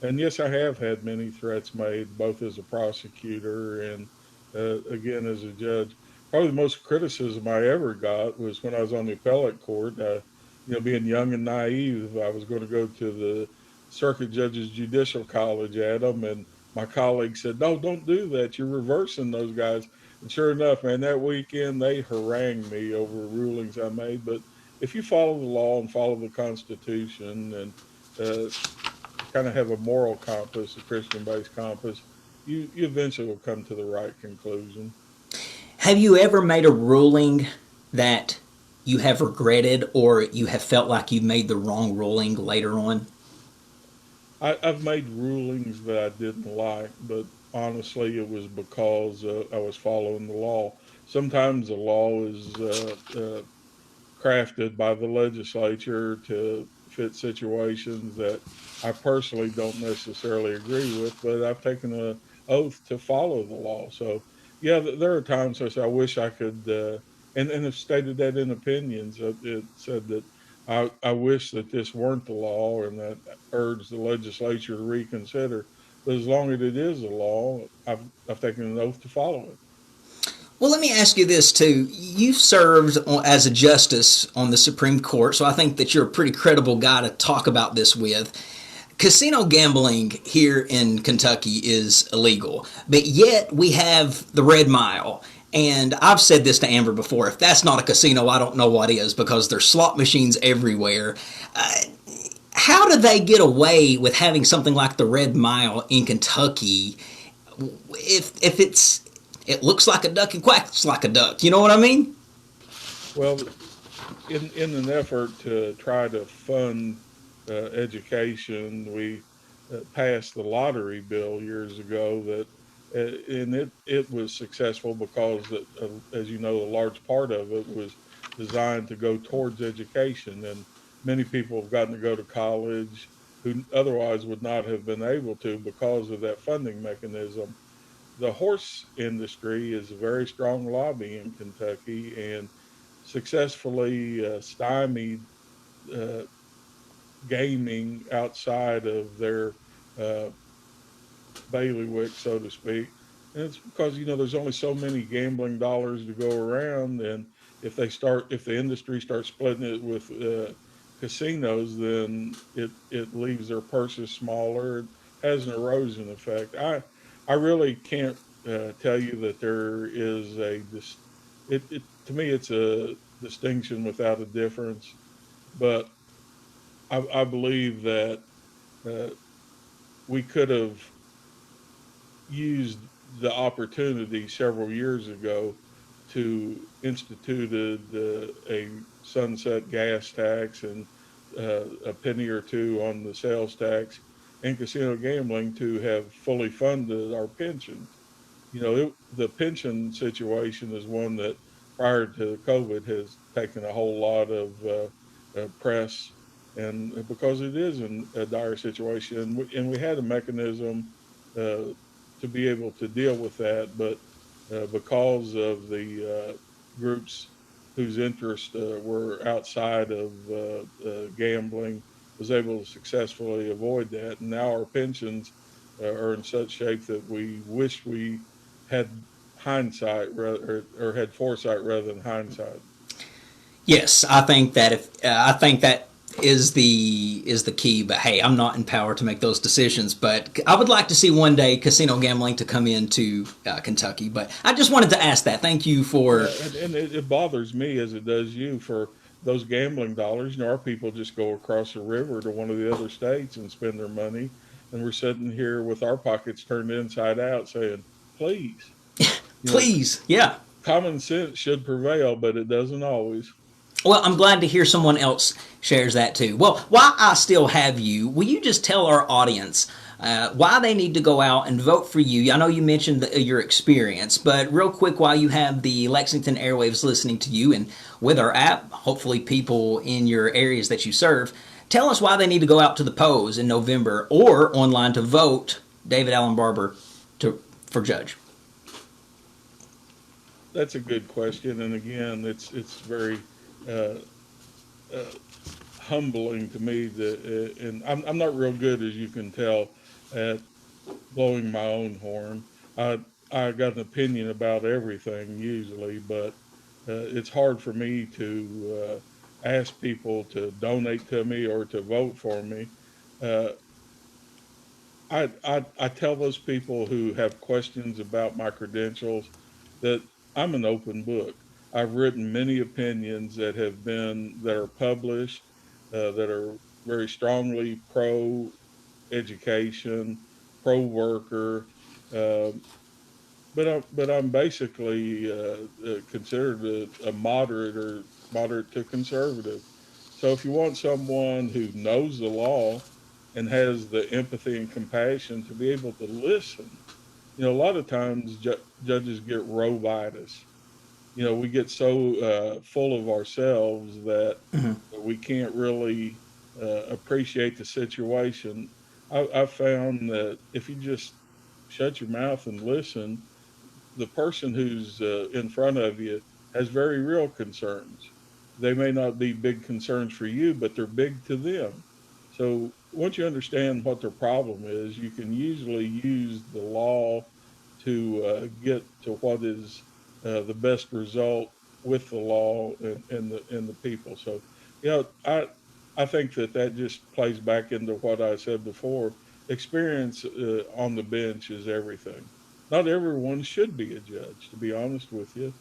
And yes, I have had many threats made, both as a prosecutor and again as a judge. Probably the most criticism I ever got was when I was on the appellate court. You know, being young and naive, I was going to go to the circuit judge's judicial college, Adam, and my colleague said, "No, don't do that. You're reversing those guys." And sure enough, man, that weekend they harangued me over rulings I made. But if you follow the law and follow the Constitution and kind of have a moral compass, a Christian-based compass, you eventually will come to the right conclusion. Have you ever made a ruling that you have regretted, or you have felt like you've made the wrong ruling later on? I've made rulings that I didn't like, but honestly, it was because I was following the law. Sometimes the law is crafted by the legislature to fit situations that I personally don't necessarily agree with, but I've taken oath to follow the law. So, yeah, there are times I say, I wish I could, and have stated that in opinions. It said that I wish that this weren't the law, and that urged the legislature to reconsider. But as long as it is a law, I've taken an oath to follow it. Well, let me ask you this too. You've served as a justice on the Supreme Court, so I think that you're a pretty credible guy to talk about this with. Casino gambling here in Kentucky is illegal, but yet we have the Red Mile. And I've said this to Amber before, if that's not a casino, I don't know what is, because there's slot machines everywhere. How do they get away with having something like the Red Mile in Kentucky if it looks like a duck and quacks like a duck? You know what I mean? Well, in an effort to try to fund education, we passed the lottery bill years ago that, and it was successful because, as you know, a large part of it was designed to go towards education, and many people have gotten to go to college who otherwise would not have been able to because of that funding mechanism. The horse industry is a very strong lobby in Kentucky and successfully stymied gaming outside of their uh, bailiwick, so to speak. And it's because, there's only so many gambling dollars to go around. And if the industry starts splitting it with casinos, then it leaves their purses smaller. It has an erosion effect. I really can't tell you that there is to me, it's a distinction without a difference. But I believe that uh, we could have used the opportunity several years ago to instituted a sunset gas tax and a penny or two on the sales tax and casino gambling to have fully funded our pensions. The pension situation is one that prior to COVID has taken a whole lot of press, and because it is in a dire situation, and we had a mechanism to be able to deal with that, but because of the groups whose interests were outside of gambling, was able to successfully avoid that. And now our pensions are in such shape that we wish we had hindsight or had foresight rather than hindsight. Yes, I think that I think that is the key. But hey, I'm not in power to make those decisions. But I would like to see one day casino gambling to come into Kentucky. But I just wanted to ask that. Thank you for. And it bothers me as it does you for those gambling dollars. Our people just go across the river to one of the other states and spend their money, and we're sitting here with our pockets turned inside out, saying, "Please, please, yeah." Common sense should prevail, but it doesn't always. Well, I'm glad to hear someone else shares that too. Well, while I still have you, will you just tell our audience why they need to go out and vote for you? I know you mentioned your experience, but real quick, while you have the Lexington airwaves listening to you and with our app, hopefully people in your areas that you serve, tell us why they need to go out to the polls in November or online to vote David Allen Barber for judge. That's a good question, and again, it's very uh, uh, humbling to me that, and I'm not real good, as you can tell, at blowing my own horn. I got an opinion about everything usually, but it's hard for me to ask people to donate to me or to vote for me. Uh, I tell those people who have questions about my credentials that I'm an open book. I've written many opinions that are published, that are very strongly pro education, pro worker, uh, but I'm basically considered a moderate to conservative. So if you want someone who knows the law and has the empathy and compassion to be able to listen, a lot of times judges get rovitis. We get so full of ourselves that we can't really appreciate the situation. I found that if you just shut your mouth and listen, the person who's in front of you has very real concerns. They may not be big concerns for you, but they're big to them. So once you understand what their problem is, you can usually use the law to get to what is the best result with the law and the people. So, I think that just plays back into what I said before. Experience on the bench is everything. Not everyone should be a judge, to be honest with you.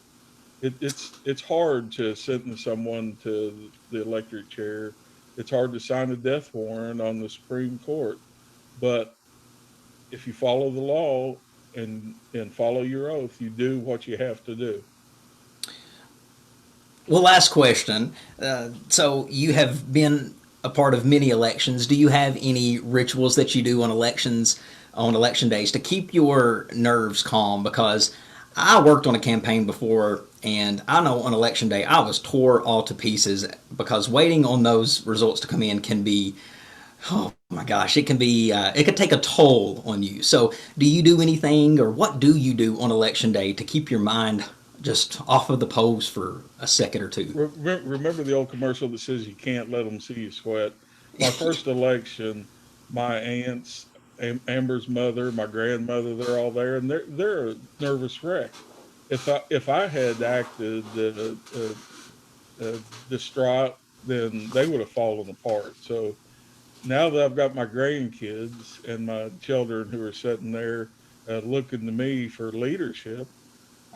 It's hard to sentence someone to the electric chair. It's hard to sign a death warrant on the Supreme Court. But if you follow the law and follow your oath, you do what you have to do. Well, last question. So you have been a part of many elections. Do you have any rituals that you do on election days to keep your nerves calm? Because I worked on a campaign before, and I know on election day I was tore all to pieces because waiting on those results to come in can be, oh my gosh, it could take a toll on you. So do you do anything, or what do you do on election day to keep your mind just off of the polls for a second or two? Remember the old commercial that says you can't let them see you sweat? My first election, my aunts, Amber's mother, my grandmother, they're all there, and they're a nervous wreck. If I had acted distraught, then they would have fallen apart. So now that I've got my grandkids and my children who are sitting there looking to me for leadership,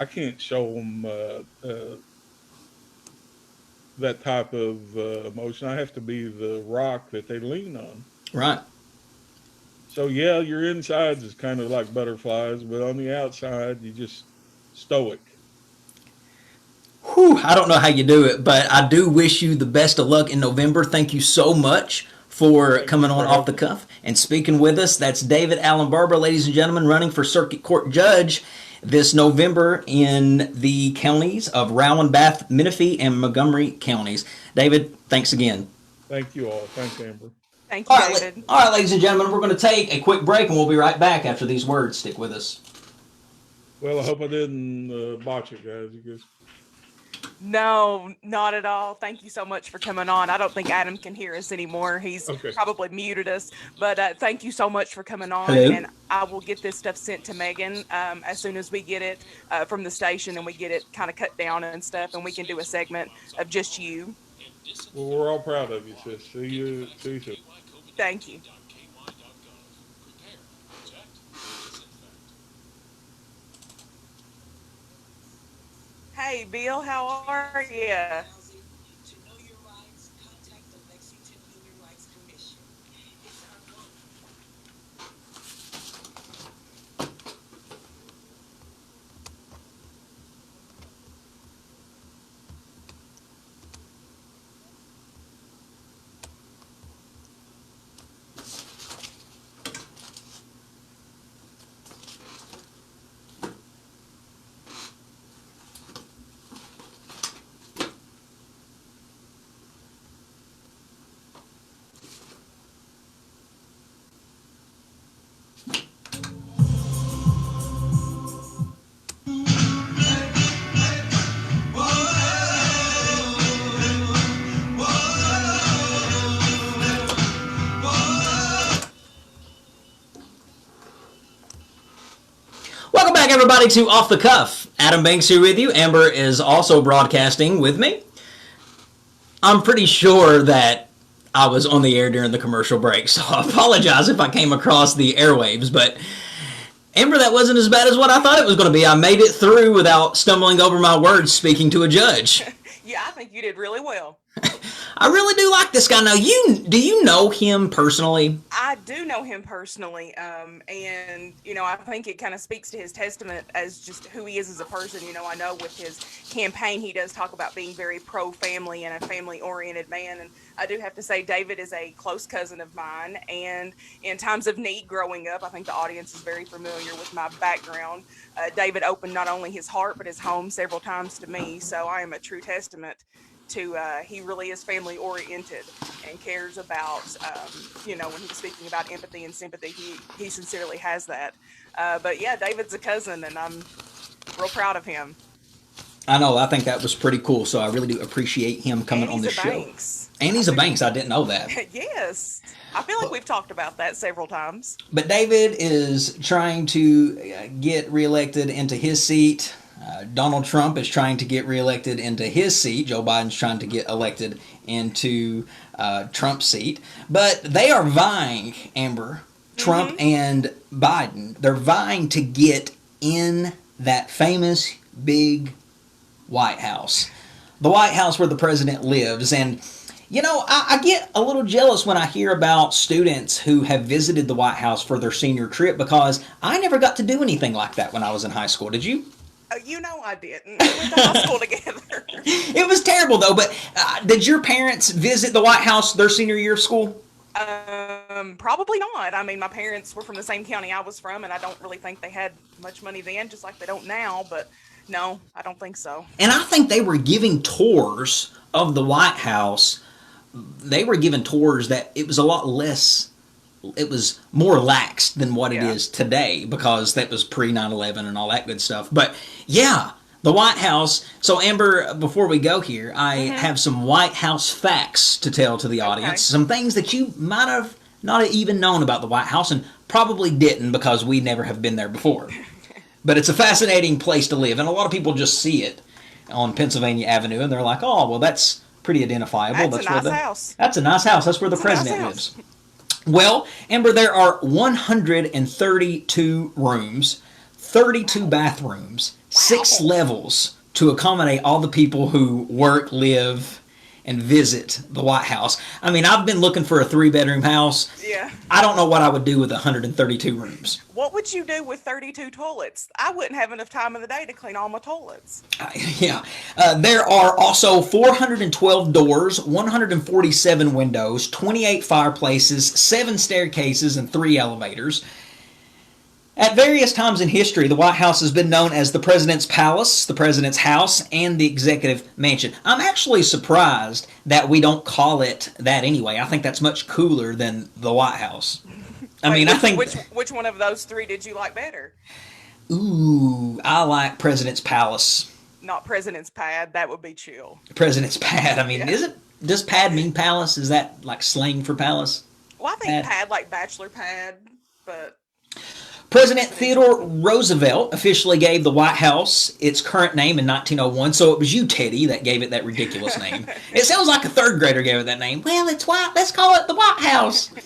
I can't show them that type of emotion. I have to be the rock that they lean on. Right. So yeah, your insides is kind of like butterflies, but on the outside, you just stoic. Whew, I don't know how you do it, but I do wish you the best of luck in November. Thank you so much for coming on Off the Cuff and speaking with us. That's David Allen Barber, ladies and gentlemen, running for Circuit Court Judge this November in the counties of Rowan, Bath, Menifee, and Montgomery counties. David, thanks again. Thank you all. Thanks, Amber. Thank you, David. All right, ladies and gentlemen, we're going to take a quick break, and we'll be right back after these words. Stick with us. Well, I hope I didn't botch it, guys. You guys. No, not at all. Thank you so much for coming on. I don't think Adam can hear us anymore. He's probably muted us. But thank you so much for coming on. Hello. And I will get this stuff sent to Megan as soon as we get it from the station and we get it kind of cut down and stuff, and we can do a segment of just you. Well, we're all proud of you, sis. See you soon. Thank you. Hey, Bill, how are you? Everybody to Off the Cuff. Adam Banks here with you. Amber is also broadcasting with me. I'm pretty sure that I was on the air during the commercial break, so I apologize if I came across the airwaves, but Amber, that wasn't as bad as what I thought it was going to be. I made it through without stumbling over my words speaking to a judge. Yeah, I think you did really well. I really do like this guy. Now, do you know him personally? I do know him personally, and I think it kind of speaks to his testament as just who he is as a person. I know with his campaign, he does talk about being very pro-family and a family-oriented man, and I do have to say David is a close cousin of mine, and in times of need growing up, I think the audience is very familiar with my background. David opened not only his heart but his home several times to me, so I am a true testament he really is family oriented and cares about, when he was speaking about empathy and sympathy, he sincerely has that. But yeah, David's a cousin, and I'm real proud of him. I know. I think that was pretty cool. So I really do appreciate him coming on the show. Banks. And he's a Banks. I didn't know that. Yes. I feel like we've talked about that several times. But David is trying to get reelected into his seat. Donald Trump is trying to get reelected into his seat. Joe Biden's trying to get elected into Trump's seat. But they are vying, Amber, Trump and Biden. They're vying to get in that famous big White House. The White House where the president lives. And, I get a little jealous when I hear about students who have visited the White House for their senior trip, because I never got to do anything like that when I was in high school. Did you? I didn't. We went to high school together. It was terrible, though. But did your parents visit the White House their senior year of school? Probably not. I mean, my parents were from the same county I was from, and I don't really think they had much money then, just like they don't now. But no, I don't think so. And I think they were giving tours of the White House. They were giving tours that it was a lot less. It was more lax than what it is today, because that was pre 9/11 and all that good stuff. But yeah, the White House. So Amber, before we go here, I have some White House facts to tell to the audience. Some things that you might have not even known about the White House, and probably didn't, because we never have been there before. But it's a fascinating place to live, and a lot of people just see it on Pennsylvania Avenue, and they're like, "Oh, well, that's pretty identifiable. That's a nice house. That's a nice house. That's where the president lives." Well, Amber, there are 132 rooms, 32 bathrooms, 6 levels to accommodate all the people who work, live, and visit the White House. I mean, I've been looking for a 3-bedroom house. Yeah. I don't know what I would do with 132 rooms. What would you do with 32 toilets? I wouldn't have enough time in the day to clean all my toilets. There are also 412 doors, 147 windows, 28 fireplaces, 7 staircases, and 3 elevators. At various times in history, the White House has been known as the President's Palace, the President's House, and the Executive Mansion. I'm actually surprised that we don't call it that anyway. I think that's much cooler than the White House. I think... Which one of those 3 did you like better? Ooh, I like President's Palace. Not President's Pad. That would be chill. President's Pad. I mean, does pad mean palace? Is that like slang for palace? Well, I think pad like bachelor pad, but... President Theodore Roosevelt officially gave the White House its current name in 1901, so it was you, Teddy, that gave it that ridiculous name. It sounds like a 3rd grader gave it that name. Well, it's white. Let's call it the White House. The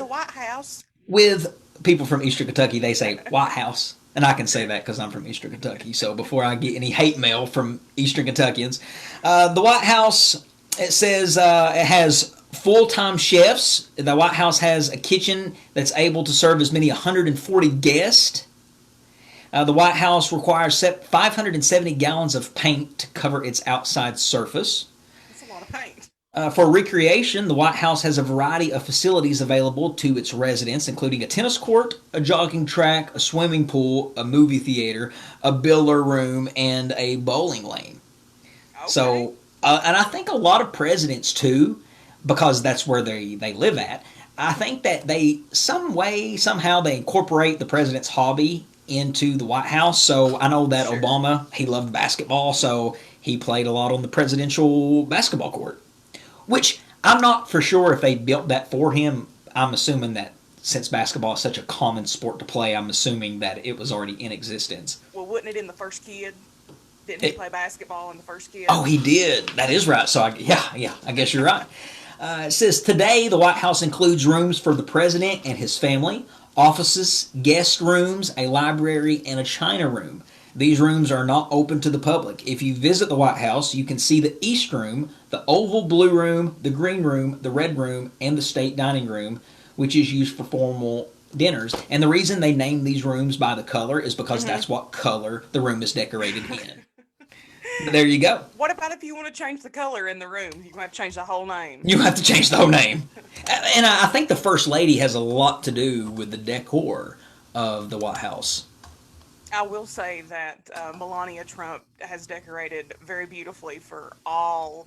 White House. With people from Eastern Kentucky, they say White House. And I can say that because I'm from Eastern Kentucky. So before I get any hate mail from Eastern Kentuckians, the White House, it says it has full-time chefs. The White House has a kitchen that's able to serve as many 140 guests. The White House requires 570 gallons of paint to cover its outside surface. That's a lot of paint. For recreation, the White House has a variety of facilities available to its residents, including a tennis court, a jogging track, a swimming pool, a movie theater, a billiard room, and a bowling lane. Okay. So, and I think a lot of presidents, too, because that's where they live at, I think that somehow they incorporate the president's hobby into the White House. So I know that Obama, he loved basketball, so he played a lot on the presidential basketball court. Which I'm not for sure if they built that for him. I'm assuming that since basketball is such a common sport to play, I'm assuming that it was already in existence. Well, wasn't it in The First Kid? Didn't he play basketball in The First Kid? Oh, he did. That is right. So, I guess you're right. It says, today the White House includes rooms for the president and his family, offices, guest rooms, a library, and a china room. These rooms are not open to the public. If you visit the White House, you can see the East Room, the Oval Blue Room, the Green Room, the Red Room, and the State Dining Room, which is used for formal dinners. And the reason they named these rooms by the color is because that's what color the room is decorated in. There you go. What about if you want to change the color in the room? You have to change the whole name. You have to change the whole name. And I think the First Lady has a lot to do with the decor of the White House. I will say that Melania Trump has decorated very beautifully for all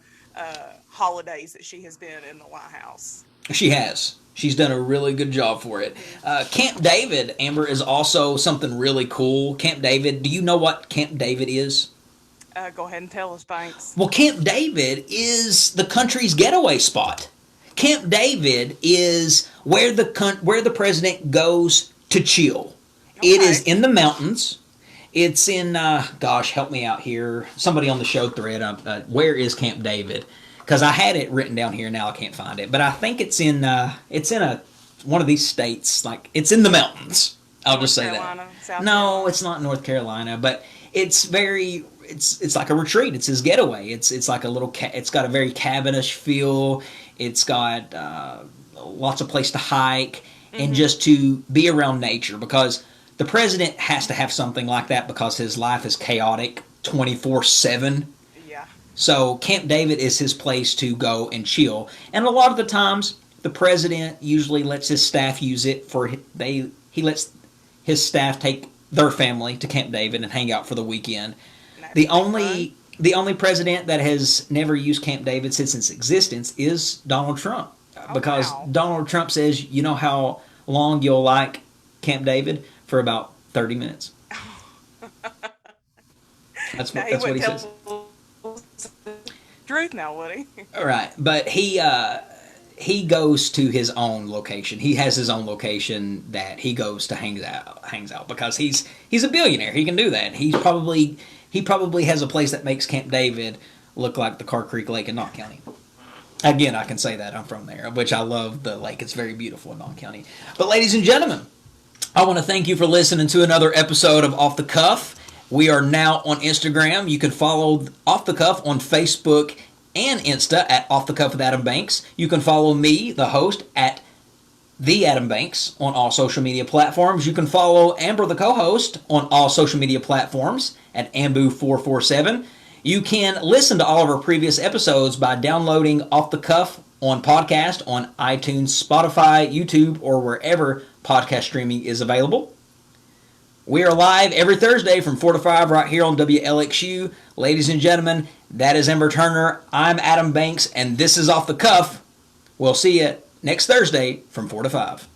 holidays that she has been in the White House. She has. She's done a really good job for it. Camp David, Amber, is also something really cool. Camp David, do you know what Camp David is? Go ahead and tell us, Banks. Well, Camp David is the country's getaway spot. Camp David is where the president goes to chill. Okay. It is in the mountains. It's in, gosh, help me out here. Somebody on the show thread, where is Camp David? Because I had it written down here, now I can't find it. But I think it's in one of these states. Like, it's in the mounins. I'll just say that. South no, Carolina. It's not North Carolina, but it's very. It's like a retreat. It's his getaway. It's like a little. It's got a very cabinish feel. It's got lots of place to hike and just to be around nature, because the president has to have something like that because his life is chaotic 24/7. Yeah. So Camp David is his place to go and chill. And a lot of the times, the president usually lets his staff use it he lets his staff take their family to Camp David and hang out for the weekend. The only president that has never used Camp David since its existence is Donald Trump. Because Donald Trump says, you know how long you'll like Camp David? For about 30 minutes. That's what he says. Truth now, would he? All right, but he goes to his own location. He has his own location that he goes to hangs out because he's a billionaire. He can do that. He probably has a place that makes Camp David look like the Car Creek Lake in Knott County. Again, I can say that I'm from there, which I love the lake. It's very beautiful in Knott County. But ladies and gentlemen, I want to thank you for listening to another episode of Off the Cuff. We are now on Instagram. You can follow Off the Cuff on Facebook and Insta at Off the Cuff with Adam Banks. You can follow me, the host, at The Adam Banks on all social media platforms. You can follow Amber, the co-host, on all social media platforms at Ambu447. You can listen to all of our previous episodes by downloading Off the Cuff on podcast on iTunes, Spotify, YouTube, or wherever podcast streaming is available. We are live every Thursday from 4 to 5 right here on WLXU. Ladies and gentlemen, that is Amber Turner. I'm Adam Banks, and this is Off the Cuff. We'll see you next Thursday from 4 to 5.